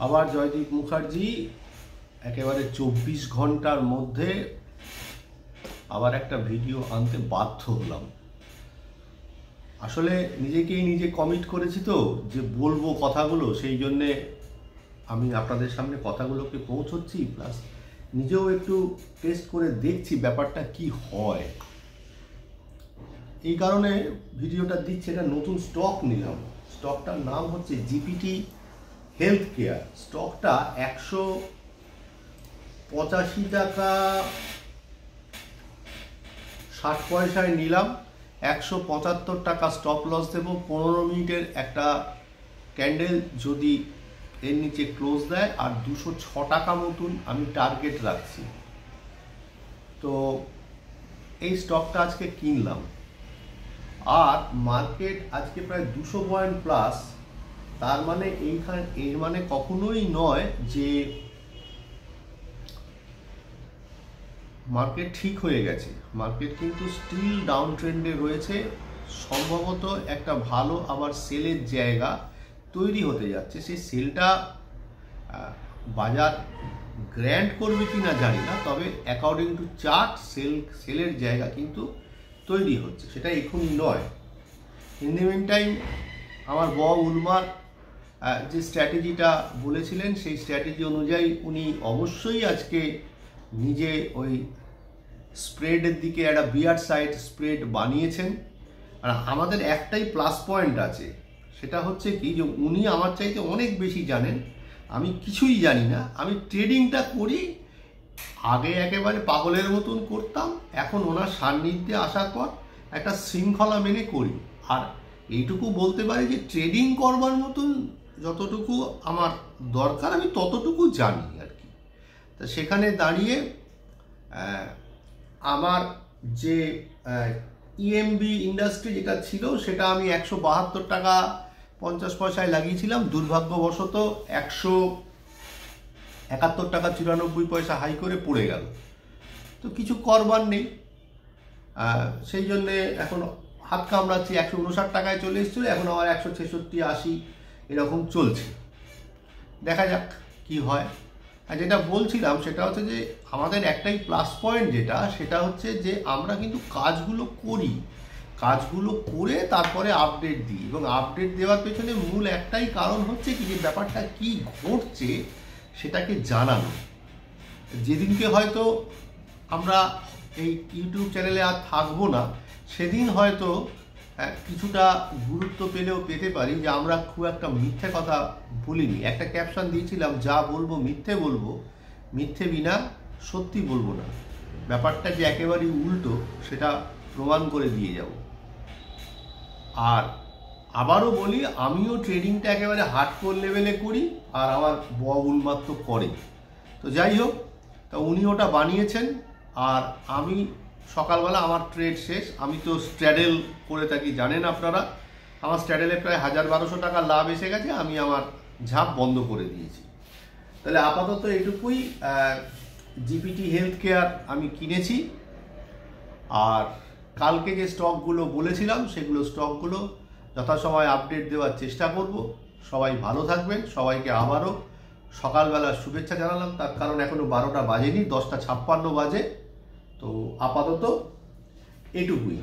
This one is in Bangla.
আবার জয়দীপ মুখার্জি একেবারে 24 ঘন্টার মধ্যে আবার একটা ভিডিও আনতে বাধ্য হলাম। আসলে নিজেকেই নিজে কমিট করেছি তো যে বলবো কথাগুলো, সেই জন্যে আমি আপনাদের সামনে কথাগুলোকে পৌঁছচ্ছি, প্লাস নিজেও একটু টেস্ট করে দেখছি ব্যাপারটা কি হয়। এই কারণে ভিডিওটা দিচ্ছি। এটা নতুন স্টক নিলাম। স্টকটার নাম হচ্ছে জিপিটি হেলথ কেয়ার। স্টকটা 185 টাকা 60 পয়সায় নিলাম। 175 টাকা স্টপ লস দেবো। 15 মিনিটের একটা ক্যান্ডেল যদি এর নিচে ক্লোজ দেয়, আর 206 টাকা মতন আমি টার্গেট রাখছি। তো এই স্টকটা আজকে কিনলাম, আর মার্কেট আজকে প্রায় 200 পয়েন্ট প্লাস। তার মানে এর মানে কখনোই নয় যে মার্কেট ঠিক হয়ে গেছে। মার্কেট কিন্তু স্টিল ডাউন ট্রেন্ডে রয়েছে। সম্ভবত একটা ভালো আবার সেলের জায়গা তৈরি হতে যাচ্ছে। সেই সেলটা বাজার গ্র্যান্ড করবে কিনা জানি না, তবে অ্যাকর্ডিং টু চার্ট সেলের জায়গা কিন্তু তৈরি হচ্ছে, সেটা এখনই নয়। ইন দি মিন টাইম আমার উলমার যে স্ট্র্যাটেজিটা বলেছিলেন, সেই স্ট্র্যাটেজি অনুযায়ী উনি অবশ্যই আজকে নিজে ওই স্প্রেডের দিকে একটা বিয়ার সাইড স্প্রেড বানিয়েছেন। আর আমাদের একটাই প্লাস পয়েন্ট আছে, সেটা হচ্ছে কি যে উনি আমার চাইতে অনেক বেশি জানেন, আমি কিছুই জানি না। আমি ট্রেডিংটা করি, আগে একেবারে পাগলের মতন করতাম, এখন ওনার সান্নিধ্যে আসার পর একটা শৃঙ্খলা মেনে করি। আর এইটুকু বলতে পারি যে ট্রেডিং করবার মতন যতটুকু আমার দরকার আমি ততটুকু জানি আর কি। তা সেখানে দাঁড়িয়ে আমার যে ইএমবি ইন্ডাস্ট্রি যেটা ছিল, সেটা আমি 172 টাকা 50 পয়সায় লাগিয়েছিলাম। দুর্ভাগ্যবশত 171 টাকা 94 পয়সা হাই করে পড়ে গেল। তো কিছু করবার নেই, সেই জন্যে এখন হাত কামড়াচ্ছি। 159 টাকায় চলে এসেছিল, এখন আমার 166 80 এরকম চলছে। দেখা যাক কি হয়। আর যেটা বলছিলাম সেটা হচ্ছে যে আমাদের একটাই প্লাস পয়েন্ট সেটা হচ্ছে যে আমরা কিন্তু কাজগুলো করি, কাজগুলো করে তারপরে আপডেট দিই। এবং আপডেট দেওয়ার পেছনে মূল একটাই কারণ হচ্ছে কি, যে ব্যাপারটা কি ঘটছে সেটাকে জানানো। যেদিনকে হয়তো আমরা এই ইউটিউব চ্যানেলে আর থাকবো না, সেদিন হয়তো কিছুটা গুরুত্ব পেলেও পেতে পারি যে আমরা খুব একটা মিথ্যে কথা বলিনি। একটা ক্যাপশন দিয়েছিলাম, যা বলবো মিথ্যে বলবো, মিথ্যে বিনা সত্যি বলবো না। ব্যাপারটা যে একেবারেই উল্টো সেটা প্রমাণ করে দিয়ে যাব। আর আবারও বলি, আমিও ট্রেডিংটা একেবারে হার্ডকোর লেভেলে করি, আর আমার উন্মাত্র করে। তো যাই হোক, তা উনি ওটা বানিয়েছেন, আর আমি সকালবেলা আমার ট্রেড শেষ। আমি তো স্ট্র্যাডেল করে থাকি, জানেন আপনারা। আমার স্ট্র্যাডেলে প্রায় 1200 টাকা লাভ এসে গেছে, আমি আমার ঝাঁপ বন্ধ করে দিয়েছি। তাহলে আপাতত এটুকুই। জিপিটি হেলথ কেয়ার আমি কিনেছি, আর কালকে যে স্টকগুলো বলেছিলাম সেগুলো স্টকগুলো যথাসময় আপডেট দেওয়ার চেষ্টা করব। সবাই ভালো থাকবেন। সবাইকে আবারও সকালবেলা শুভেচ্ছা জানালাম, তার কারণ এখনো 12টা বাজেনি, 10টা 56 বাজে। তো আপাতত এটুকুই।